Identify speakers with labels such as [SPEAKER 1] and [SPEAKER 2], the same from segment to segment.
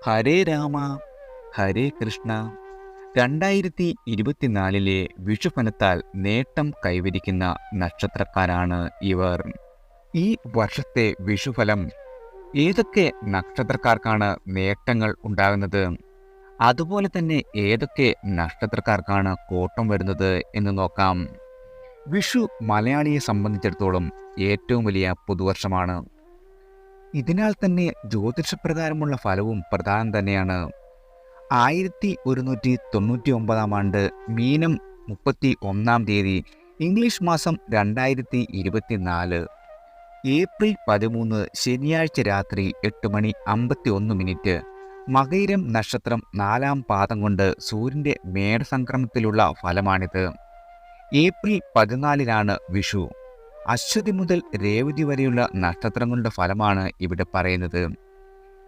[SPEAKER 1] ഹരേ രാമ ഹരേ കൃഷ്ണ. 2024 വിഷുഫലത്താൽ നേട്ടം കൈവരിക്കുന്ന നക്ഷത്രക്കാരാണ് ഇവർ. ഈ വർഷത്തെ വിഷുഫലം ഏതൊക്കെ നക്ഷത്രക്കാർക്കാണ് നേട്ടങ്ങൾ ഉണ്ടാകുന്നത്, അതുപോലെ തന്നെ ഏതൊക്കെ നക്ഷത്രക്കാർക്കാണ് കോട്ടം വരുന്നത് എന്ന് നോക്കാം. വിഷു മലയാളിയെ സംബന്ധിച്ചിടത്തോളം ഏറ്റവും വലിയ പുതുവർഷമാണ്. ഇതിനാൽ തന്നെ ജ്യോതിഷപ്രകാരമുള്ള ഫലവും പ്രധാനം തന്നെയാണ്. 1199 ആണ്ട് മീനം 31 തീയതി, ഇംഗ്ലീഷ് മാസം 2024, ഏപ്രിൽ 13 ശനിയാഴ്ച രാത്രി 8:51, മകയിരം നക്ഷത്രം 4-ാം പാദം കൊണ്ട് സൂര്യൻ്റെ മേടസംക്രമത്തിലുള്ള ഫലമാണിത്. ഏപ്രിൽ 14 വിഷു. അശ്വതി മുതൽ രേവതി വരെയുള്ള നക്ഷത്രങ്ങളുടെ ഫലമാണ് ഇവിടെ പറയുന്നത്.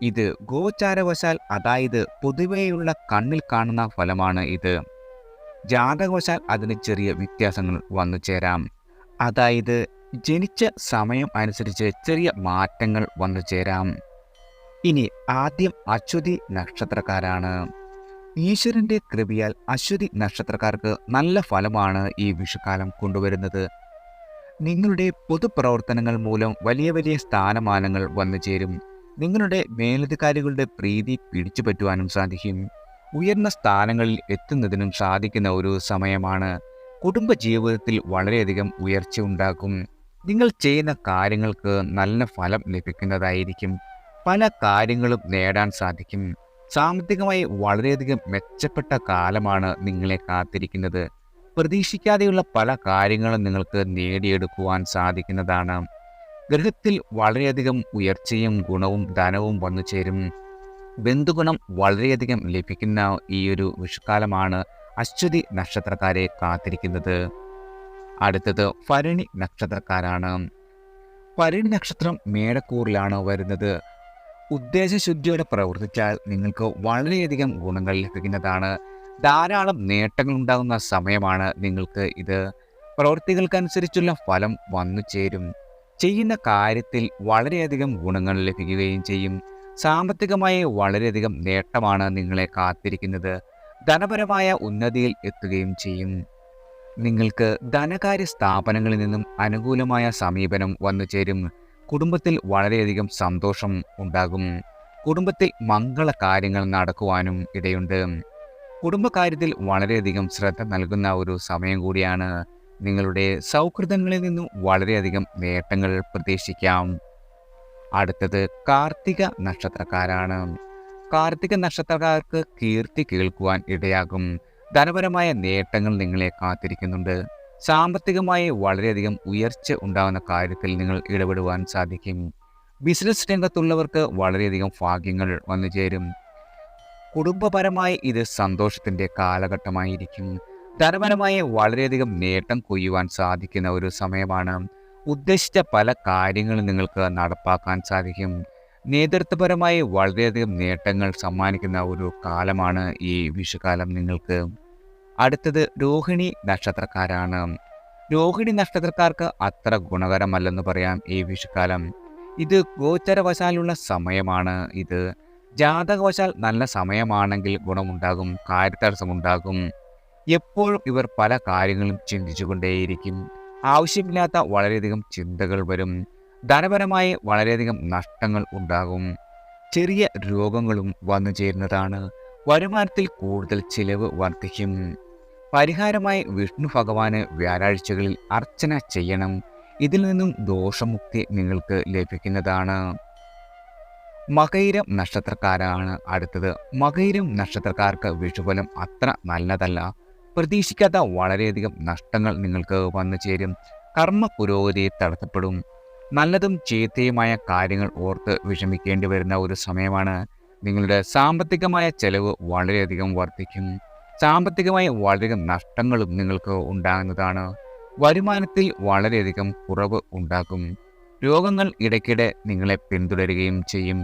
[SPEAKER 1] ഇത് ഗോചാരവശാൽ, അതായത് പൊതുവെയുള്ള കണ്ണിൽ കാണുന്ന ഫലമാണ് ഇത്. ജാതകവശാൽ അതിന് ചെറിയ വ്യത്യാസങ്ങൾ വന്നു ചേരാം. അതായത് ജനിച്ച സമയം അനുസരിച്ച് ചെറിയ മാറ്റങ്ങൾ വന്നു ചേരാം. ഇനി ആദ്യം അശ്വതി നക്ഷത്രക്കാരാണ്. ഈശ്വരന്റെ കൃപയാൽ അശ്വതി നക്ഷത്രക്കാർക്ക് നല്ല ഫലമാണ് ഈ വിഷുക്കാലം കൊണ്ടുവരുന്നത്. നിങ്ങളുടെ പൊതുപ്രവർത്തനങ്ങൾ മൂലം വലിയ വലിയ സ്ഥാനമാനങ്ങൾ വന്നു ചേരും. നിങ്ങളുടെ മേലധികാരികളുടെ പ്രീതി പിടിച്ചുപറ്റുവാനും സാധിക്കും. ഉയർന്ന സ്ഥാനങ്ങളിൽ എത്തുന്നതിനും സാധിക്കുന്ന ഒരു സമയമാണ്. കുടുംബജീവിതത്തിൽ വളരെയധികം ഉയർച്ച ഉണ്ടാകും. നിങ്ങൾ ചെയ്യുന്ന കാര്യങ്ങൾക്ക് നല്ല ഫലം ലഭിക്കുന്നതായിരിക്കും. പല കാര്യങ്ങളും നേടാൻ സാധിക്കും. സാമ്പത്തികമായി വളരെയധികം മെച്ചപ്പെട്ട കാലമാണ് നിങ്ങളെ കാത്തിരിക്കുന്നത്. പ്രതീക്ഷിക്കാതെയുള്ള പല കാര്യങ്ങളും നിങ്ങൾക്ക് നേടിയെടുക്കുവാൻ സാധിക്കുന്നതാണ്. ഗൃഹത്തിൽ വളരെയധികം ഉയർച്ചയും ഗുണവും ധനവും വന്നു ചേരും. ബന്ധുഗുണം വളരെയധികം ലഭിക്കുന്ന ഈ ഒരു വിഷുക്കാലമാണ് അശ്വതി നക്ഷത്രക്കാരെ കാത്തിരിക്കുന്നത്. അടുത്തത് ഭരണി നക്ഷത്രക്കാരാണ്. ഭരണി നക്ഷത്രം മേടക്കൂറിലാണ് വരുന്നത്. ഉദ്ദേശശുദ്ധിയോടെ പ്രവർത്തിച്ചാൽ നിങ്ങൾക്ക് വളരെയധികം ഗുണങ്ങൾ ലഭിക്കുന്നതാണ്. ധാരാളം നേട്ടങ്ങൾ ഉണ്ടാകുന്ന സമയമാണ് നിങ്ങൾക്ക് ഇത്. പ്രവൃത്തികൾക്കനുസരിച്ചുള്ള ഫലം വന്നു ചേരും. ചെയ്യുന്ന കാര്യത്തിൽ വളരെയധികം ഗുണങ്ങൾ ലഭിക്കുകയും ചെയ്യും. സാമ്പത്തികമായി വളരെയധികം നേട്ടമാണ് നിങ്ങളെ കാത്തിരിക്കുന്നത്. ധനപരമായ ഉന്നതിയിൽ എത്തുകയും ചെയ്യും. നിങ്ങൾക്ക് ധനകാര്യ സ്ഥാപനങ്ങളിൽ നിന്നും അനുകൂലമായ സമീപനം വന്നു ചേരും. കുടുംബത്തിൽ വളരെയധികം സന്തോഷം ഉണ്ടാകും. കുടുംബത്തിൽ മംഗള കാര്യങ്ങൾ നടക്കുവാനും ഇടയുണ്ട്. കുടുംബകാര്യത്തിൽ വളരെയധികം ശ്രദ്ധ നൽകുന്ന ഒരു സമയം കൂടിയാണ്. നിങ്ങളുടെ സൗഹൃദങ്ങളിൽ നിന്നും വളരെയധികം നേട്ടങ്ങൾ പ്രതീക്ഷിക്കാം. അടുത്തത് കാർത്തിക നക്ഷത്രക്കാരാണ്. കാർത്തിക നക്ഷത്രക്കാർക്ക് കീർത്തി കേൾക്കുവാൻ ഇടയാകും. ധനപരമായ നേട്ടങ്ങൾ നിങ്ങളെ കാത്തിരിക്കുന്നുണ്ട്. സാമ്പത്തികമായി വളരെയധികം ഉയർച്ച ഉണ്ടാകുന്ന കാര്യത്തിൽ നിങ്ങൾ ഇടപെടുവാൻ സാധിക്കും. ബിസിനസ് രംഗത്തുള്ളവർക്ക് വളരെയധികം ഭാഗ്യങ്ങൾ വന്നു ചേരും. കുടുംബപരമായി ഇത് സന്തോഷത്തിൻ്റെ കാലഘട്ടമായിരിക്കും. ധനപരമായി വളരെയധികം നേട്ടം കൊയ്യുവാൻ സാധിക്കുന്ന ഒരു സമയമാണ്. ഉദ്ദേശിച്ച പല കാര്യങ്ങളും നിങ്ങൾക്ക് നടപ്പാക്കാൻ സാധിക്കും. നേതൃത്വപരമായി വളരെയധികം നേട്ടങ്ങൾ സമ്മാനിക്കുന്ന ഒരു കാലമാണ് ഈ വിഷുകാലം നിങ്ങൾക്ക്. അടുത്തത് രോഹിണി നക്ഷത്രക്കാരാണ്. രോഹിണി നക്ഷത്രക്കാർക്ക് അത്ര ഗുണകരമല്ലെന്ന് പറയാം ഈ വിഷുക്കാലം. ഇത് ഗോചരവശാലുള്ള സമയമാണ്. ഇത് ജാതകവശാൽ നല്ല സമയമാണെങ്കിൽ ഗുണമുണ്ടാകും, കാര്യതടസ്സമുണ്ടാകും. എപ്പോഴും ഇവർ പല കാര്യങ്ങളും ചിന്തിച്ചുകൊണ്ടേയിരിക്കും. ആവശ്യമില്ലാത്ത വളരെയധികം ചിന്തകൾ വരും. ധനപരമായി വളരെയധികം നഷ്ടങ്ങൾ ഉണ്ടാകും. ചെറിയ രോഗങ്ങളും വന്നു ചേരുന്നതാണ്. വരുമാനത്തിൽ കൂടുതൽ ചിലവ് വർദ്ധിക്കും. പരിഹാരമായി വിഷ്ണു ഭഗവാന് വ്യാഴാഴ്ചകളിൽ അർച്ചന ചെയ്യണം. ഇതിൽ നിന്നും ദോഷമുക്തി നിങ്ങൾക്ക് ലഭിക്കുന്നതാണ്. മകയിരം നക്ഷത്രക്കാരാണ് അടുത്തത്. മകയിരം നക്ഷത്രക്കാർക്ക് വിഷുഫലം അത്ര നല്ലതല്ല. പ്രതീക്ഷിക്കാത്ത വളരെയധികം നഷ്ടങ്ങൾ നിങ്ങൾക്ക് വന്നു ചേരും. കർമ്മ പുരോഗതി തടസ്സപ്പെടും. നല്ലതും ചീത്തയുമായ കാര്യങ്ങൾ ഓർത്ത് വിഷമിക്കേണ്ടി വരുന്ന ഒരു സമയമാണ്. നിങ്ങളുടെ സാമ്പത്തികമായ ചെലവ് വളരെയധികം വർദ്ധിക്കും. സാമ്പത്തികമായ വളരെയധികം നഷ്ടങ്ങളും നിങ്ങൾക്ക് ഉണ്ടാകുന്നതാണ്. വരുമാനത്തിൽ വളരെയധികം കുറവ് ഉണ്ടാകും. രോഗങ്ങൾ ഇടയ്ക്കിടെ നിങ്ങളെ പിന്തുടരുകയും ചെയ്യും.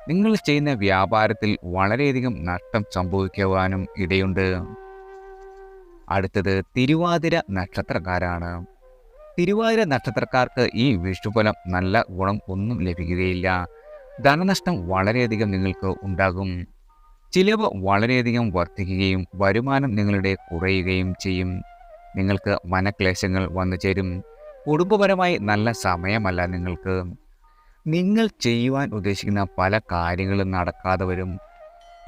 [SPEAKER 1] നിങ്ങൾ ചെയ്യുന്ന വ്യാപാരത്തിൽ വളരെയധികം നഷ്ടം സംഭവിക്കുവാനും ഇടയുണ്ട്. അടുത്തത് തിരുവാതിര നക്ഷത്രക്കാരാണ്. തിരുവാതിര നക്ഷത്രക്കാർക്ക് ഈ വിഷുഫലം നല്ല ഗുണം ഒന്നും ലഭിക്കുകയില്ല. ധനനഷ്ടം വളരെയധികം നിങ്ങൾക്ക് ഉണ്ടാകും. ചിലവ് വളരെയധികം വർദ്ധിക്കുകയും വരുമാനം നിങ്ങളുടെ കുറയുകയും ചെയ്യും. നിങ്ങൾക്ക് മനക്ലേശങ്ങൾ വന്നു ചേരും. കുടുംബപരമായി നല്ല സമയമല്ല നിങ്ങൾക്ക്. നിങ്ങൾ ചെയ്യുവാൻ ഉദ്ദേശിക്കുന്ന പല കാര്യങ്ങളും നടക്കാതെ വരും.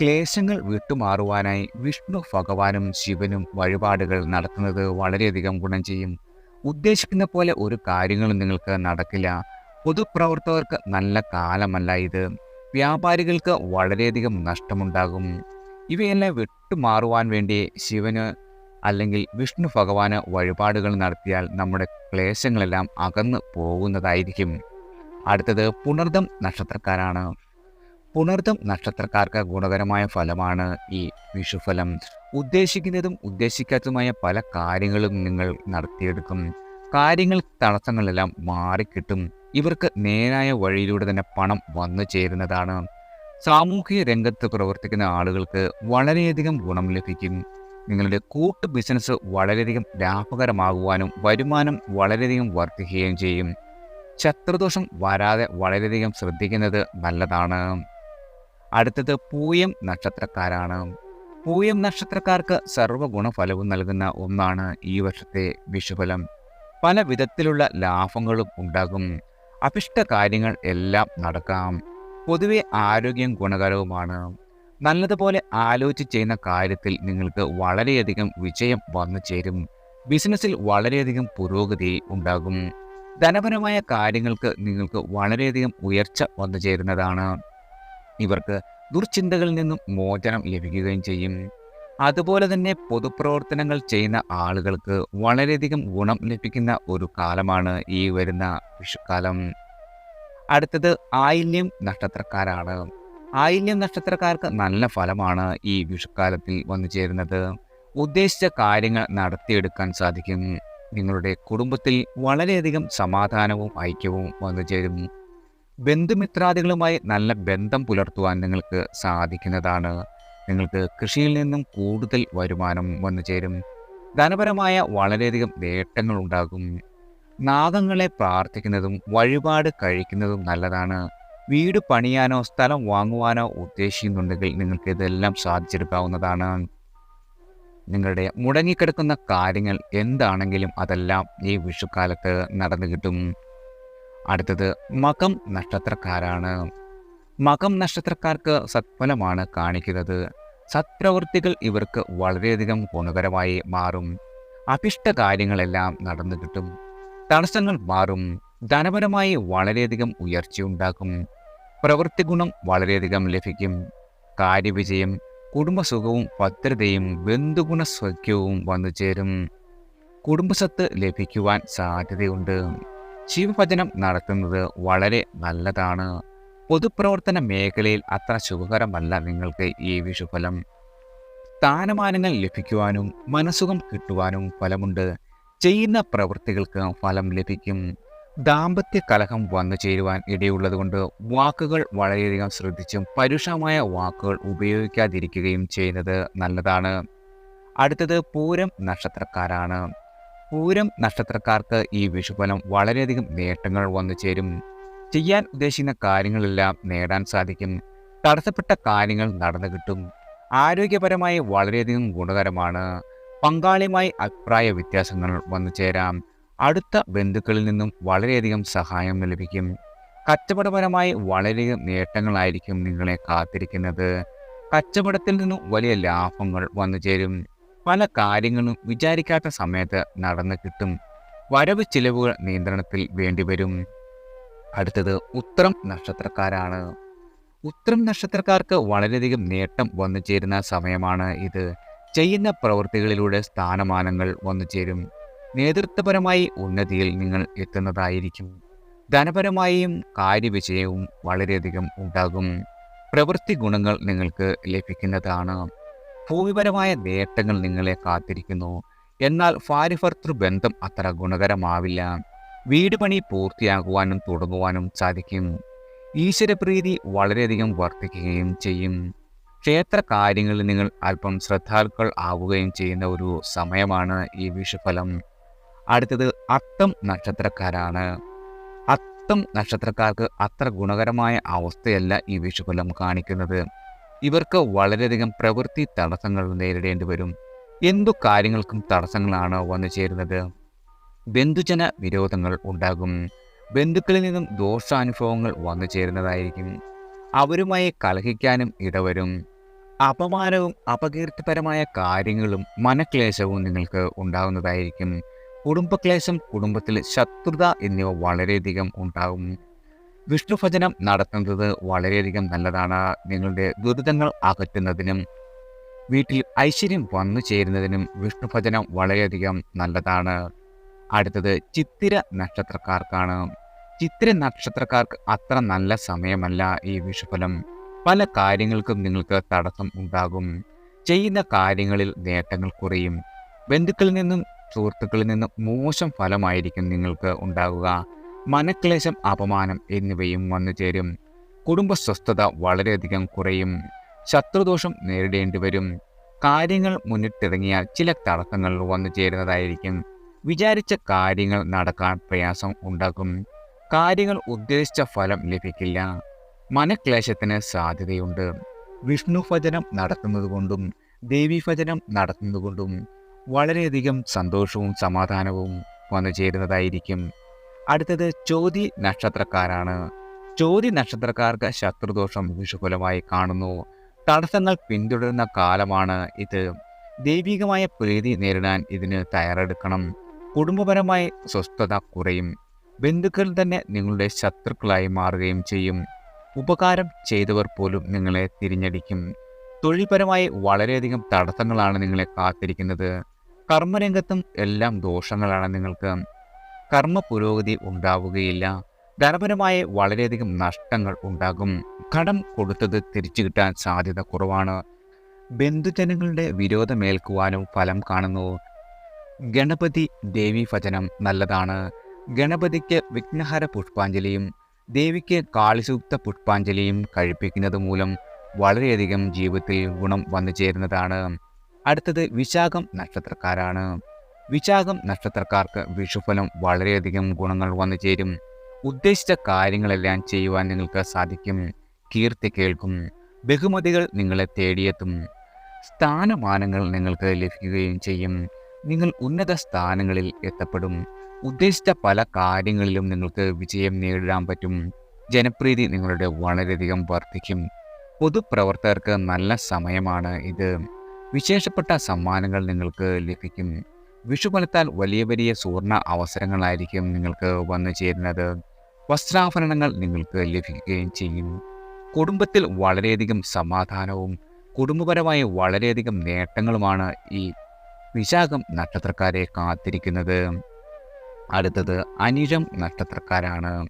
[SPEAKER 1] ക്ലേശങ്ങൾ വിട്ടുമാറുവാനായി വിഷ്ണു ഭഗവാനും ശിവനും വഴിപാടുകൾ നടത്തുന്നത് വളരെയധികം ഗുണം ചെയ്യും. ഉദ്ദേശിക്കുന്ന പോലെ ഒരു കാര്യങ്ങളും നിങ്ങൾക്ക് നടക്കില്ല. പൊതുപ്രവർത്തകർക്ക് നല്ല കാലമല്ല ഇത്. വ്യാപാരികൾക്ക് വളരെയധികം നഷ്ടമുണ്ടാകും. ഇവയെല്ലാം വിട്ടുമാറുവാൻ വേണ്ടി ശിവന് അല്ലെങ്കിൽ വിഷ്ണു ഭഗവാന് വഴിപാടുകൾ നടത്തിയാൽ നമ്മുടെ ക്ലേശങ്ങളെല്ലാം അകന്നു പോകുന്നതായിരിക്കും. അടുത്തത് പുണർദം നക്ഷത്രക്കാരാണ്. പുണർദം നക്ഷത്രക്കാർക്ക് ഗുണകരമായ ഫലമാണ് ഈ വിഷുഫലം. ഉദ്ദേശിക്കുന്നതും ഉദ്ദേശിക്കാത്തതുമായ പല കാര്യങ്ങളും നിങ്ങൾ നടത്തിയെടുക്കും. കാര്യങ്ങൾ തടസ്സങ്ങളെല്ലാം മാറിക്കിട്ടും. ഇവർക്ക് നേരായ വഴിയിലൂടെ തന്നെ പണം വന്നു ചേരുന്നതാണ്. സാമൂഹിക രംഗത്ത് പ്രവർത്തിക്കുന്ന ആളുകൾക്ക് വളരെയധികം ഗുണം ലഭിക്കും. നിങ്ങളുടെ കൂട്ട് ബിസിനസ് വളരെയധികം ലാഭകരമാകുവാനും വരുമാനം വളരെയധികം വർദ്ധിക്കുകയും ചെയ്യും. ശത്രുദോഷം വരാതെ വളരെയധികം ശ്രദ്ധിക്കുന്നത് നല്ലതാണ്. അടുത്തത് പൂയം നക്ഷത്രക്കാരാണ്. പൂയം നക്ഷത്രക്കാർക്ക് സർവ്വഗുണഫലവും നൽകുന്ന ഒന്നാണ് ഈ വർഷത്തെ വിഷുഫലം. പല വിധത്തിലുള്ള ലാഭങ്ങളും ഉണ്ടാകും. അഭിഷ്ട കാര്യങ്ങൾ എല്ലാം നടക്കാം. പൊതുവെ ആരോഗ്യം ഗുണകരവുമാണ്. നല്ലതുപോലെ ആലോചിച്ച് ചെയ്യുന്ന കാര്യത്തിൽ നിങ്ങൾക്ക് വളരെയധികം വിജയം വന്നു ചേരും. ബിസിനസ്സിൽ വളരെയധികം പുരോഗതി ഉണ്ടാകും. ധനപരമായ കാര്യങ്ങൾക്ക് നിങ്ങൾക്ക് വളരെയധികം ഉയർച്ച വന്നു ചേരുന്നതാണ്. ഇവർക്ക് ദുർചിന്തകളിൽ നിന്നും മോചനം ലഭിക്കുകയും ചെയ്യും. അതുപോലെ തന്നെ പൊതുപ്രവർത്തനങ്ങൾ ചെയ്യുന്ന ആളുകൾക്ക് വളരെയധികം ഗുണം ലഭിക്കുന്ന ഒരു കാലമാണ് ഈ വരുന്ന വിഷുക്കാലം. അടുത്തത് ആയില്യം നക്ഷത്രക്കാരാണ്. ആയില്യം നക്ഷത്രക്കാർക്ക് നല്ല ഫലമാണ് ഈ വിഷുക്കാലത്തിൽ വന്നു ചേരുന്നത്. ഉദ്ദേശിച്ച കാര്യങ്ങൾ നടത്തിയെടുക്കാൻ സാധിക്കും. നിങ്ങളുടെ കുടുംബത്തിൽ വളരെയധികം സമാധാനവും ഐക്യവും വന്നു ചേരും. ബന്ധുമിത്രാദികളുമായി നല്ല ബന്ധം പുലർത്തുവാൻ നിങ്ങൾക്ക് സാധിക്കുന്നതാണ്. നിങ്ങൾക്ക് കൃഷിയിൽ നിന്നും കൂടുതൽ വരുമാനം വന്നു ചേരും. ധനപരമായ വളരെയധികം നേട്ടങ്ങൾ ഉണ്ടാകും. നാഗങ്ങളെ പ്രാർത്ഥിക്കുന്നതും വഴിപാട് കഴിക്കുന്നതും നല്ലതാണ്. വീട് പണിയാനോ സ്ഥലം വാങ്ങുവാനോ ഉദ്ദേശിക്കുന്നുണ്ടെങ്കിൽ നിങ്ങൾക്ക് ഇതെല്ലാം സാധിച്ചെടുക്കാവുന്നതാണ്. നിങ്ങളുടെ മുടങ്ങിക്കിടക്കുന്ന കാര്യങ്ങൾ എന്താണെങ്കിലും അതെല്ലാം ഈ വിഷുക്കാലത്ത് നടന്നു കിട്ടും. അടുത്തത് മകം നക്ഷത്രക്കാരാണ്. മകം നക്ഷത്രക്കാർക്ക് സത്ഫലമാണ് കാണിക്കുന്നത്. സത്പ്രവൃത്തികൾ ഇവർക്ക് വളരെയധികം ഗുണകരമായി മാറും. അഭിഷ്ട കാര്യങ്ങളെല്ലാം നടന്നു കിട്ടും. തടസ്സങ്ങൾ മാറും. ധനപരമായി വളരെയധികം ഉയർച്ചയുണ്ടാക്കും. പ്രവൃത്തി ഗുണം വളരെയധികം ലഭിക്കും. കാര്യവിജയം, കുടുംബസുഖവും ഭദ്രതയും ബന്ധുഗുണസൗഖ്യവും വന്നു ചേരും. കുടുംബസ്വത്ത് ലഭിക്കുവാൻ സാധ്യതയുണ്ട്. ശിവഭജനം നടത്തുന്നത് വളരെ നല്ലതാണ്. പൊതുപ്രവർത്തന മേഖലയിൽ അത്ര ശുഭകരമല്ല നിങ്ങൾക്ക് ഈ വിഷുഫലം. സ്ഥാനമാനങ്ങൾ ലഭിക്കുവാനും മനസുഖം കിട്ടുവാനും ഫലമുണ്ട്. ചെയ്യുന്ന പ്രവൃത്തികൾക്ക് ഫലം ലഭിക്കും. ദാമ്പത്യ കലഹം വന്നു ചേരുവാൻ ഇടയുള്ളതുകൊണ്ട് വാക്കുകൾ വളരെയധികം ശ്രദ്ധിച്ചും പരുഷമായ വാക്കുകൾ ഉപയോഗിക്കാതിരിക്കുകയും ചെയ്യുന്നത് നല്ലതാണ്. അടുത്തത് പൂരം നക്ഷത്രക്കാരാണ്. പൂരം നക്ഷത്രക്കാർക്ക് ഈ വിഷുഫലം വളരെയധികം നേട്ടങ്ങൾ വന്നു ചേരും. ചെയ്യാൻ ഉദ്ദേശിക്കുന്ന കാര്യങ്ങളെല്ലാം നേടാൻ സാധിക്കും. തടസ്സപ്പെട്ട കാര്യങ്ങൾ നടന്നു കിട്ടും. ആരോഗ്യപരമായി വളരെയധികം ഗുണകരമാണ്. പങ്കാളിയുമായി അഭിപ്രായ വ്യത്യാസങ്ങൾ വന്നു ചേരാം. അടുത്ത ബന്ധുക്കളിൽ നിന്നും വളരെയധികം സഹായം ലഭിക്കും. കച്ചവടപരമായി വളരെയധികം നേട്ടങ്ങളായിരിക്കും നിങ്ങളെ കാത്തിരിക്കുന്നത്. കച്ചവടത്തിൽ നിന്നും വലിയ ലാഭങ്ങൾ വന്നു ചേരും. പല കാര്യങ്ങളും വിചാരിക്കാത്ത സമയത്ത് നടന്നു കിട്ടും. വരവ് ചിലവുകൾ നിയന്ത്രണത്തിൽ വേണ്ടിവരും. അടുത്തത് ഉത്രം നക്ഷത്രക്കാരാണ്. ഉത്രം നക്ഷത്രക്കാർക്ക് വളരെയധികം നേട്ടം വന്നു ചേരുന്ന സമയമാണ് ഇത്. ചെയ്യുന്ന പ്രവൃത്തികളിലൂടെ സ്ഥാനമാനങ്ങൾ വന്നു ചേരും. നേതൃത്വപരമായി ഉന്നതിയിൽ നിങ്ങൾ എത്തുന്നതായിരിക്കും. ധനപരമായും കാര്യവിജയവും വളരെയധികം ഉണ്ടാകും. പ്രവൃത്തി ഗുണങ്ങൾ നിങ്ങൾക്ക് ലഭിക്കുന്നതാണ്. ഭൂമിപരമായ നേട്ടങ്ങൾ നിങ്ങളെ കാത്തിരിക്കുന്നു. എന്നാൽ ഭാര്യ-ഭർതൃ ബന്ധം അത്ര ഗുണകരമാവില്ല. വീട് പണി പൂർത്തിയാകുവാനും തുടങ്ങുവാനും സാധിക്കും. ഈശ്വരപ്രീതി വളരെയധികം വർദ്ധിക്കുകയും ചെയ്യും. ക്ഷേത്ര കാര്യങ്ങളിൽ നിങ്ങൾ അല്പം ശ്രദ്ധാലുക്കൾ ആവുകയും ചെയ്യുന്ന ഒരു സമയമാണ് ഈ വിഷുഫലം. അടുത്തത് അത്തം നക്ഷത്രക്കാരാണ്. അത്തം നക്ഷത്രക്കാർക്ക് അത്ര ഗുണകരമായ അവസ്ഥയല്ല ഈ വിഷുഫലം കാണിക്കുന്നത്. ഇവർക്ക് വളരെയധികം പ്രവൃത്തി തടസ്സങ്ങൾ നേരിടേണ്ടി വരും. എന്തു കാര്യങ്ങൾക്കും തടസ്സങ്ങളാണ് വന്നു ചേരുന്നത്. ബന്ധുജന വിരോധങ്ങൾ ഉണ്ടാകും. ബന്ധുക്കളിൽ നിന്നും ദോഷാനുഭവങ്ങൾ വന്നു ചേരുന്നതായിരിക്കും. അവരുമായി കലഹിക്കാനും ഇടവരും. അപമാനവും അപകീർത്തിപരമായ കാര്യങ്ങളും മനക്ലേശവും നിങ്ങൾക്ക് ഉണ്ടാകുന്നതായിരിക്കും. കുടുംബക്ലേശം, കുടുംബത്തിൽ ശത്രുത എന്നിവ വളരെയധികം ഉണ്ടാകും. വിഷ്ണുഭജനം നടത്തുന്നത് വളരെയധികം നല്ലതാണ്. നിങ്ങളുടെ ദുരിതങ്ങൾ അകറ്റുന്നതിനും വീട്ടിൽ ഐശ്വര്യം വന്നു ചേരുന്നതിനും വിഷ്ണുഭജനം വളരെയധികം നല്ലതാണ്. അടുത്തത് ചിത്തിര നക്ഷത്രക്കാർക്കാണ്. ചിത്തിര നക്ഷത്രക്കാർക്ക് അത്ര നല്ല സമയമല്ല ഈ വിഷുഫലം. പല കാര്യങ്ങൾക്കും നിങ്ങൾക്ക് തടസ്സം ഉണ്ടാകും. ചെയ്യുന്ന കാര്യങ്ങളിൽ നേട്ടങ്ങൾ കുറയും. ബന്ധുക്കളിൽ നിന്നും സുഹൃത്തുക്കളിൽ നിന്നും മോശം ഫലമായിരിക്കും നിങ്ങൾക്ക് ഉണ്ടാകുക. മനക്ലേശം, അപമാനം എന്നിവയും വന്നു ചേരും. കുടുംബസ്വസ്ഥത വളരെയധികം കുറയും. ശത്രുദോഷം നേരിടേണ്ടി വരും. കാര്യങ്ങൾ മുന്നിട്ടിറങ്ങിയാൽ ചില തടസ്സങ്ങൾ വന്നു ചേരുന്നതായിരിക്കും. വിചാരിച്ച കാര്യങ്ങൾ നടക്കാൻ പ്രയാസം ഉണ്ടാകും. കാര്യങ്ങൾ ഉദ്ദേശിച്ച ഫലം ലഭിക്കില്ല. മനക്ലേശത്തിന് സാധ്യതയുണ്ട്. വിഷ്ണു ഭജനം നടത്തുന്നതുകൊണ്ടും ദേവീഭജനം നടത്തുന്നതുകൊണ്ടും വളരെയധികം സന്തോഷവും സമാധാനവും വന്നു ചേരുന്നതായിരിക്കും. അടുത്തത് ചോതി നക്ഷത്രക്കാരാണ്. ചോതി നക്ഷത്രക്കാർക്ക് ശത്രുദോഷം വിഷുഫലമായി കാണുന്നു. തടസ്സങ്ങൾ പിന്തുടരുന്ന കാലമാണ് ഇത്. ദൈവികമായ പ്രീതി നേരിടാൻ ഇതിന് തയ്യാറെടുക്കണം. കുടുംബപരമായ സ്വസ്ഥത കുറയും. ബന്ധുക്കൾ തന്നെ നിങ്ങളുടെ ശത്രുക്കളായി മാറുകയും ചെയ്യും. ഉപകാരം ചെയ്തവർ പോലും നിങ്ങളെ തിരിഞ്ഞടിക്കും. തൊഴിൽപരമായി വളരെയധികം തടസ്സങ്ങളാണ് നിങ്ങളെ കാത്തിരിക്കുന്നത്. കർമ്മരംഗത്തും എല്ലാം ദോഷങ്ങളാണ് നിങ്ങൾക്ക്. കർമ്മ പുരോഗതി ഉണ്ടാവുകയില്ല. ധനപരമായ വളരെയധികം നഷ്ടങ്ങൾ ഉണ്ടാകും. കടം കൊടുത്തത് തിരിച്ചു കിട്ടാൻ സാധ്യത കുറവാണ്. ബന്ധുജനങ്ങളുടെ വിരോധമേൽക്കുവാനും ഫലം കാണുന്നു. ഗണപതി ദേവി ഭജനം നല്ലതാണ്. ഗണപതിക്ക് വിഘ്നഹര പുഷ്പാഞ്ജലിയും ദേവിക്ക് കാളിസൂക്ത പുഷ്പാഞ്ജലിയും കഴിപ്പിക്കുന്നത് മൂലം വളരെയധികം ജീവിതത്തിൽ ഗുണം വന്നു ചേരുന്നതാണ്. അടുത്തത് വിശാഖം നക്ഷത്രക്കാരാണ്. വിശാഖം നക്ഷത്രക്കാർക്ക് വിഷുഫലം വളരെയധികം ഗുണങ്ങൾ വന്നു ചേരും. ഉദ്ദേശിച്ച കാര്യങ്ങളെല്ലാം ചെയ്യുവാൻ നിങ്ങൾക്ക് സാധിക്കും. കീർത്തി കേൾക്കും. ബഹുമതികൾ നിങ്ങളെ തേടിയെത്തും. സ്ഥാനമാനങ്ങൾ നിങ്ങൾക്ക് ലഭിക്കുകയും ചെയ്യും. നിങ്ങൾ ഉന്നത സ്ഥാനങ്ങളിൽ എത്തപ്പെടും. ഉദ്ദേശിച്ച പല കാര്യങ്ങളിലും നിങ്ങൾക്ക് വിജയം നേരിടാൻ പറ്റും. ജനപ്രീതി നിങ്ങളുടെ വളരെയധികം വർദ്ധിക്കും. പൊതുപ്രവർത്തകർക്ക് നല്ല സമയമാണ് ഇത്. വിശേഷപ്പെട്ട സമ്മാനങ്ങൾ നിങ്ങൾക്ക് ലഭിക്കും. വിഷുഫലത്താൽ വലിയ വലിയ സുവർണ അവസരങ്ങളായിരിക്കും നിങ്ങൾക്ക് വന്നു ചേരുന്നത്. വസ്ത്രാഭരണങ്ങൾ നിങ്ങൾക്ക് ലഭിക്കുകയും ചെയ്യും. കുടുംബത്തിൽ വളരെയധികം സമാധാനവും കുടുംബപരമായ വളരെയധികം നേട്ടങ്ങളുമാണ് ഈ വിശാഖം നക്ഷത്രക്കാരെ കാത്തിരിക്കുന്നത്. അടുത്തത് അനിഴം നക്ഷത്രക്കാരാണ്.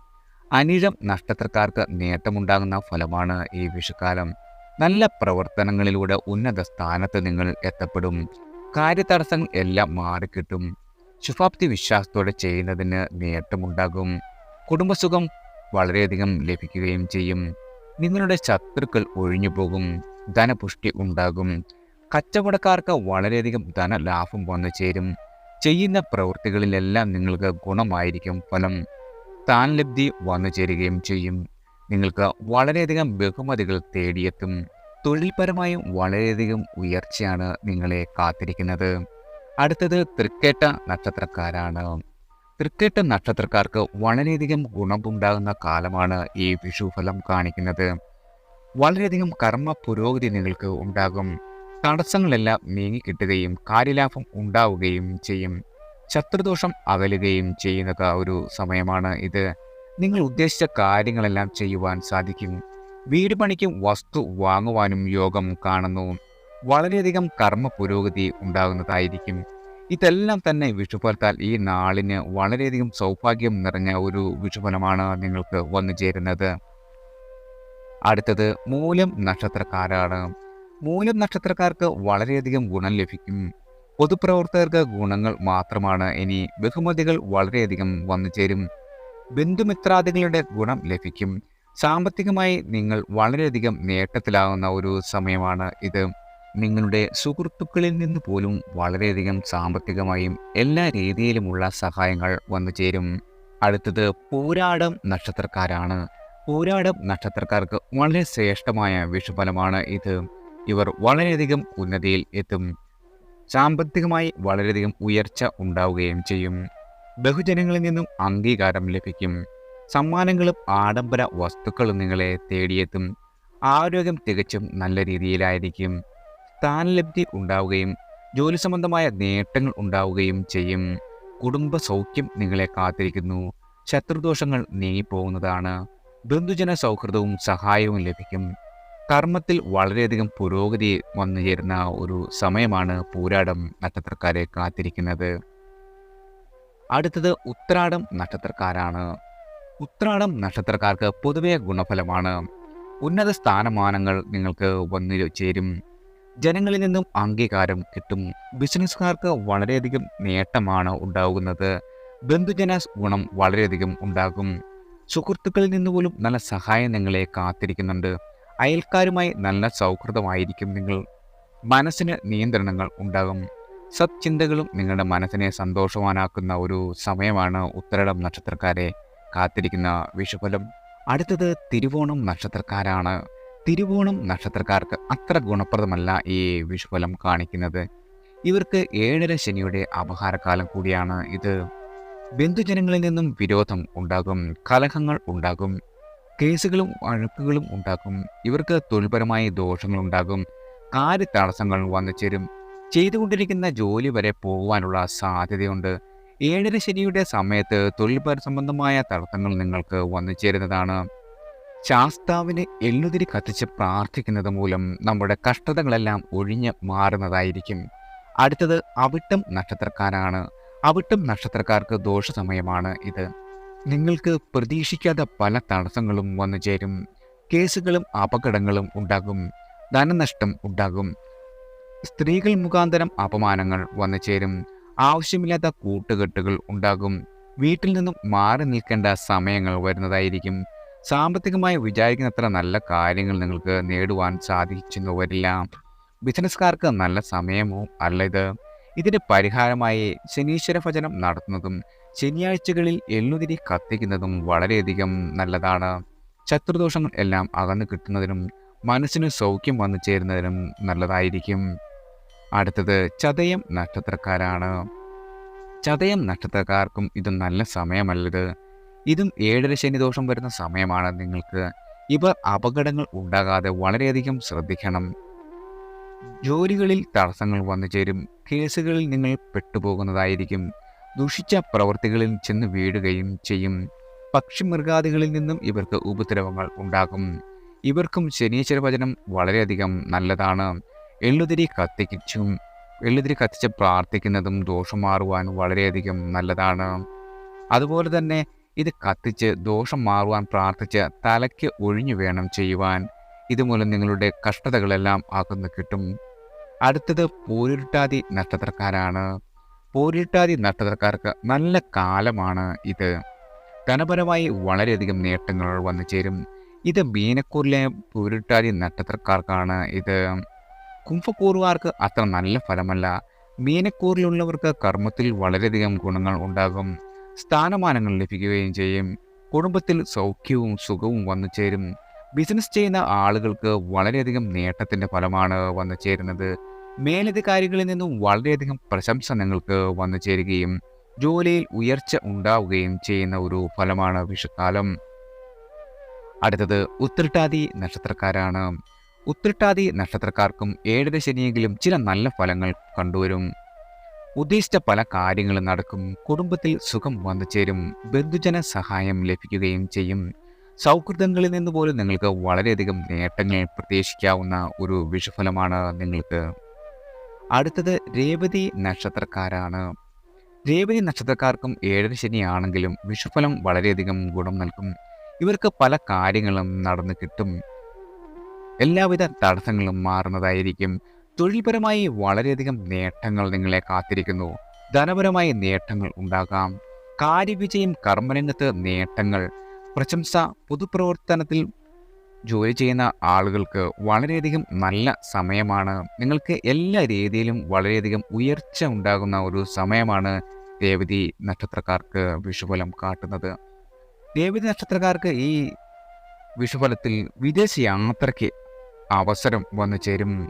[SPEAKER 1] അനിഴം നക്ഷത്രക്കാർക്ക് നേട്ടമുണ്ടാകുന്ന ഫലമാണ് ഈ വിഷുക്കാലം. നല്ല പ്രവർത്തനങ്ങളിലൂടെ ഉന്നത സ്ഥാനത്ത് നിങ്ങൾ എത്തപ്പെടും. കാര്യതടസ്സങ്ങൾ എല്ലാം മാറിക്കിട്ടും. ശുഭാപ്തി വിശ്വാസത്തോടെ ചെയ്യുന്നതിന് നേട്ടമുണ്ടാകും. കുടുംബസുഖം വളരെയധികം ലഭിക്കുകയും ചെയ്യും. നിങ്ങളുടെ ശത്രുക്കൾ ഒഴിഞ്ഞു പോകും. ധനപുഷ്ടി ഉണ്ടാകും. കച്ചവടക്കാർക്ക് വളരെയധികം ധനലാഭം വന്നു ചേരും. ചെയ്യുന്ന പ്രവൃത്തികളിലെല്ലാം നിങ്ങൾക്ക് ഗുണമായിരിക്കും ഫലം. സ്ഥാനലബ്ധി വന്നു ചേരുകയും ചെയ്യും. നിങ്ങൾക്ക് വളരെയധികം ബഹുമതികൾ തേടിയെത്തും. തൊഴിൽപരമായും വളരെയധികം ഉയർച്ചയാണ് നിങ്ങളെ കാത്തിരിക്കുന്നത്. അടുത്തത് തൃക്കേട്ട നക്ഷത്രക്കാരാണ്. തൃക്കേട്ട നക്ഷത്രക്കാർക്ക് വളരെയധികം ഗുണമുണ്ടാകുന്ന കാലമാണ് ഈ വിഷുഫലം കാണിക്കുന്നത്. വളരെയധികം കർമ്മ പുരോഗതി നിങ്ങൾക്ക് ഉണ്ടാകും. തടസ്സങ്ങളെല്ലാം നീങ്ങിക്കിട്ടുകയും കാര്യലാഭം ഉണ്ടാവുകയും ചെയ്യും. ശത്രുദോഷം അകലുകയും ചെയ്യുന്ന ഒരു സമയമാണ് ഇത്. നിങ്ങൾ ഉദ്ദേശിച്ച കാര്യങ്ങളെല്ലാം ചെയ്യുവാൻ സാധിക്കും. വീട് പണിക്കും വസ്തു വാങ്ങുവാനും യോഗം കാണുന്നു. വളരെയധികം കർമ്മ പുരോഗതി ഉണ്ടാകുന്നതായിരിക്കും. ഇതെല്ലാം തന്നെ വിഷുഫലത്താൽ ഈ നാളിന് വളരെയധികം സൗഭാഗ്യം നിറഞ്ഞ ഒരു വിഷുഫലമാണ് നിങ്ങൾക്ക് വന്നു ചേരുന്നത്. അടുത്തത് മൂലം നക്ഷത്രക്കാരാണ്. മൂലം നക്ഷത്രക്കാർക്ക് വളരെയധികം ഗുണം ലഭിക്കും. പൊതുപ്രവർത്തകർക്ക് ഗുണങ്ങൾ മാത്രമാണ്. ഇനി ബഹുമതികൾ വളരെയധികം വന്നു ചേരും. ബന്ധുമിത്രാദികളുടെ ഗുണം ലഭിക്കും. സാമ്പത്തികമായി നിങ്ങൾ വളരെയധികം നേട്ടത്തിലാകുന്ന ഒരു സമയമാണ് ഇത്. നിങ്ങളുടെ സുഹൃത്തുക്കളിൽ നിന്ന് പോലും വളരെയധികം സാമ്പത്തികമായും എല്ലാ രീതിയിലുമുള്ള സഹായങ്ങൾ വന്നു ചേരും. അടുത്തത് പൂരാടം നക്ഷത്രക്കാരാണ്. പൂരാടം നക്ഷത്രക്കാർക്ക് വളരെ ശ്രേഷ്ഠമായ വിഷുഫലമാണ് ഇത്. ഇവർ വളരെയധികം ഉന്നതിയിൽ എത്തും. സാമ്പത്തികമായി വളരെയധികം ഉയർച്ച ഉണ്ടാവുകയും ചെയ്യും. ബഹുജനങ്ങളിൽ നിന്നും അംഗീകാരം ലഭിക്കും. സമ്മാനങ്ങളും ആഡംബര വസ്തുക്കളും നിങ്ങളെ തേടിയെത്തും. ആരോഗ്യം തികച്ചും നല്ല രീതിയിലായിരിക്കും. സ്ഥാനലബ്ധി ഉണ്ടാവുകയും ജോലി സംബന്ധമായ നേട്ടങ്ങൾ ഉണ്ടാവുകയും ചെയ്യും. കുടുംബ സൗഖ്യം നിങ്ങളെ കാത്തിരിക്കുന്നു. ശത്രുദോഷങ്ങൾ നീങ്ങിപ്പോകുന്നതാണ്. ബന്ധുജന സൗഹൃദവും സഹായവും ലഭിക്കും. കർമ്മത്തിൽ വളരെയധികം പുരോഗതി വന്നു ചേരുന്ന ഒരു സമയമാണ് പൂരാടം നക്ഷത്രക്കാരെ കാത്തിരിക്കുന്നത്. അടുത്തത് ഉത്രാടം നക്ഷത്രക്കാരാണ്. ഉത്രാടം നക്ഷത്രക്കാർക്ക് പൊതുവെ ഗുണഫലമാണ്. ഉന്നത സ്ഥാനമാനങ്ങൾ നിങ്ങൾക്ക് വന്നു ചേരും. ജനങ്ങളിൽ നിന്നും അംഗീകാരം കിട്ടും. ബിസിനസ്സുകാർക്ക് വളരെയധികം നേട്ടമാണ് ഉണ്ടാകുന്നത്. ബന്ധുജന ഗുണം വളരെയധികം ഉണ്ടാകും. സുഹൃത്തുക്കളിൽ നിന്നുപോലും നല്ല സഹായം നിങ്ങളെ കാത്തിരിക്കുന്നുണ്ട്. അയൽക്കാരുമായി നല്ല സൗഹൃദമായിരിക്കും നിങ്ങൾ. മനസ്സിന് നിയന്ത്രണങ്ങൾ ഉണ്ടാകും. സത്ചിന്തകളും നിങ്ങളുടെ മനസ്സിനെ സന്തോഷവാനാക്കുന്ന ഒരു സമയമാണ് ഉത്രാടം നക്ഷത്രക്കാരെ കാത്തിരിക്കുന്ന വിഷുഫലം. അടുത്തത് തിരുവോണം നക്ഷത്രക്കാരാണ്. തിരുവോണം നക്ഷത്രക്കാർക്ക് അത്ര ഗുണപ്രദമല്ല ഈ വിഷുഫലം കാണിക്കുന്നത്. ഇവർക്ക് 7.5 ശനിയുടെ അപഹാരകാലം കൂടിയാണ് ഇത്. ബന്ധുജനങ്ങളിൽ നിന്നും വിരോധം ഉണ്ടാകും. കലഹങ്ങൾ ഉണ്ടാകും. കേസുകളും വഴക്കുകളും ഉണ്ടാകും. ഇവർക്ക് തൊഴിൽപരമായ ദോഷങ്ങളുണ്ടാകും. കാര്യതടസ്സങ്ങൾ വന്നു ചേരും. ചെയ്തുകൊണ്ടിരിക്കുന്ന ജോലി വരെ പോകുവാനുള്ള സാധ്യതയുണ്ട്. 7.5 ശനിയുടെ സമയത്ത് തൊഴിൽപര സംബന്ധമായ തടസ്സങ്ങൾ നിങ്ങൾക്ക് വന്നു ചേരുന്നതാണ്. ശാസ്താവിന് എള്ളുതിരി കത്തിച്ച് പ്രാർത്ഥിക്കുന്നത് മൂലം നമ്മുടെ കഷ്ടതകളെല്ലാം ഒഴിഞ്ഞ് മാറുന്നതായിരിക്കും. അടുത്തത് അവിട്ടം നക്ഷത്രക്കാരാണ്. അവിട്ടം നക്ഷത്രക്കാർക്ക് ദോഷസമയമാണ് ഇത്. നിങ്ങൾക്ക് പ്രതീക്ഷിക്കാത്ത പല തടസ്സങ്ങളും വന്നു ചേരും. കേസുകളും അപകടങ്ങളും ഉണ്ടാകും. ധനനഷ്ടം ഉണ്ടാകും. സ്ത്രീകൾ മുഖാന്തരം അപമാനങ്ങൾ വന്നു ചേരും. ആവശ്യമില്ലാത്ത കൂട്ടുകെട്ടുകൾ ഉണ്ടാകും. വീട്ടിൽ നിന്നും മാറി നിൽക്കേണ്ട സമയങ്ങൾ വരുന്നതായിരിക്കും. സാമ്പത്തികമായി വിചാരിക്കുന്നത്ര നല്ല കാര്യങ്ങൾ നിങ്ങൾക്ക് നേടുവാൻ സാധിച്ചെന്നു വരില്ല. ബിസിനസ്സുകാർക്ക് നല്ല സമയമോ അല്ല ഇത്. ഇതിന് പരിഹാരമായി ശനീശ്വര ഭജനം നടത്തുന്നതും ശനിയാഴ്ചകളിൽ എള്ളുതിരി കത്തിക്കുന്നതും വളരെയധികം നല്ലതാണ്. ശത്രുദോഷങ്ങൾ എല്ലാം അകന്നു കിട്ടുന്നതിനും മനസ്സിന് സൗഖ്യം വന്നു ചേരുന്നതിനും നല്ലതായിരിക്കും. അടുത്തത് ചതയം നക്ഷത്രക്കാരാണ്. ചതയം നക്ഷത്രക്കാർക്കും ഇത് നല്ല സമയമല്ലത്. ഇതും 7.5 ശനി ദോഷം വരുന്ന സമയമാണ് നിങ്ങൾക്ക്. ഇവർ അപകടങ്ങൾ ഉണ്ടാകാതെ വളരെയധികം ശ്രദ്ധിക്കണം. ജോലികളിൽ തടസ്സങ്ങൾ വന്നു ചേരും. കേസുകളിൽ നിങ്ങൾ പെട്ടുപോകുന്നതായിരിക്കും. ദുഷിച്ച പ്രവൃത്തികളിൽ ചെന്ന് വീഴുകയും ചെയ്യും. പക്ഷിമൃഗാദികളിൽ നിന്നും ഇവർക്ക് ഉപദ്രവങ്ങൾ ഉണ്ടാകും. ഇവർക്കും ശനീശ്വര ഭജനം വളരെയധികം നല്ലതാണ്. എള്ളുതിരി കത്തിച്ച് പ്രാർത്ഥിക്കുന്നതും ദോഷം മാറുവാൻ വളരെയധികം നല്ലതാണ്. അതുപോലെ തന്നെ ഇത് കത്തിച്ച് ദോഷം മാറുവാൻ പ്രാർത്ഥിച്ച് തലയ്ക്ക് ഒഴിഞ്ഞു വേണം ചെയ്യുവാൻ. ഇതുമൂലം നിങ്ങളുടെ കഷ്ടതകളെല്ലാം അകന്നു കിട്ടും. അടുത്തത് പൂരുരുട്ടാതി നക്ഷത്രക്കാരാണ്. പൂരുരുട്ടാതി നക്ഷത്രക്കാർക്ക് നല്ല കാലമാണ് ഇത്. ധനപരമായി വളരെയധികം നേട്ടങ്ങൾ വന്നു ചേരും. ഇത് മീനക്കൂറിലെ പൂരുരുട്ടാതി നക്ഷത്രക്കാർക്കാണ് ഇത്. കുംഭക്കൂറുകാർക്ക് അത്ര നല്ല ഫലമല്ല. മീനക്കൂറിലുള്ളവർക്ക് കർമ്മത്തിൽ വളരെയധികം ഗുണങ്ങൾ ഉണ്ടാകും. സ്ഥാനമാനങ്ങൾ ലഭിക്കുകയും ചെയ്യും. കുടുംബത്തിൽ സൗഖ്യവും സുഖവും വന്നു ചേരും. ബിസിനസ് ചെയ്യുന്ന ആളുകൾക്ക് വളരെയധികം നേട്ടത്തിൻ്റെ ഫലമാണ് വന്നു ചേരുന്നത്. മേലധികാരികളിൽ നിന്നും വളരെയധികം പ്രശംസ നിങ്ങൾക്ക് വന്നു ചേരുകയും ജോലിയിൽ ഉയർച്ച ഉണ്ടാവുകയും ചെയ്യുന്ന ഒരു ഫലമാണ് വിഷുക്കാലം. അടുത്തത് ഉത്രട്ടാതി നക്ഷത്രക്കാരാണ്. ഉത്രട്ടാതി നക്ഷത്രക്കാർക്കും 7.5 ശനിയെങ്കിലും ചില നല്ല ഫലങ്ങൾ കണ്ടുവരും. ഉദ്ദേശിച്ച പല കാര്യങ്ങളും നടക്കും. കുടുംബത്തിൽ സുഖം വന്നു ചേരും. ബന്ധുജന സഹായം ലഭിക്കുകയും ചെയ്യും. സൗഹൃദങ്ങളിൽ നിന്ന് പോലും നിങ്ങൾക്ക് വളരെയധികം നേട്ടങ്ങൾ പ്രതീക്ഷിക്കാവുന്ന ഒരു വിഷുഫലമാണ് നിങ്ങൾക്ക്. അടുത്തത് രേവതി നക്ഷത്രക്കാരാണ്. രേവതി നക്ഷത്രക്കാർക്കും 7.5 ശനിയാണെങ്കിലും വിഷുഫലം വളരെയധികം ഗുണം നൽകും. ഇവർക്ക് പല കാര്യങ്ങളും നടന്നു കിട്ടും. എല്ലാവിധ തടസ്സങ്ങളും മാറുന്നതായിരിക്കും. തൊഴിൽപരമായി വളരെയധികം നേട്ടങ്ങൾ നിങ്ങളെ കാത്തിരിക്കുന്നു. ധനപരമായ നേട്ടങ്ങൾ ഉണ്ടാകാം. കാര്യവിജയം, കർമ്മരംഗത്ത് നേട്ടങ്ങൾ, പ്രശംസ, പൊതുപ്രവർത്തനത്തിൽ ജോലി ചെയ്യുന്ന ആളുകൾക്ക് വളരെയധികം നല്ല സമയമാണ്. നിങ്ങൾക്ക് എല്ലാ രീതിയിലും വളരെയധികം ഉയർച്ച ഉണ്ടാകുന്ന ഒരു സമയമാണ് രേവതി നക്ഷത്രക്കാർക്ക് വിഷുഫലം കാട്ടുന്നത്. രേവതി നക്ഷത്രക്കാർക്ക് ഈ വിഷുഫലത്തിൽ വിദേശ യാത്രയ്ക്ക് അവസരം വന്നു ചേരും.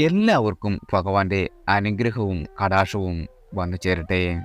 [SPEAKER 1] എല്ലാവർക്കും ഭഗവാന്റെ അനുഗ്രഹവും കടാക്ഷവും വന്നു ചേരട്ടെ.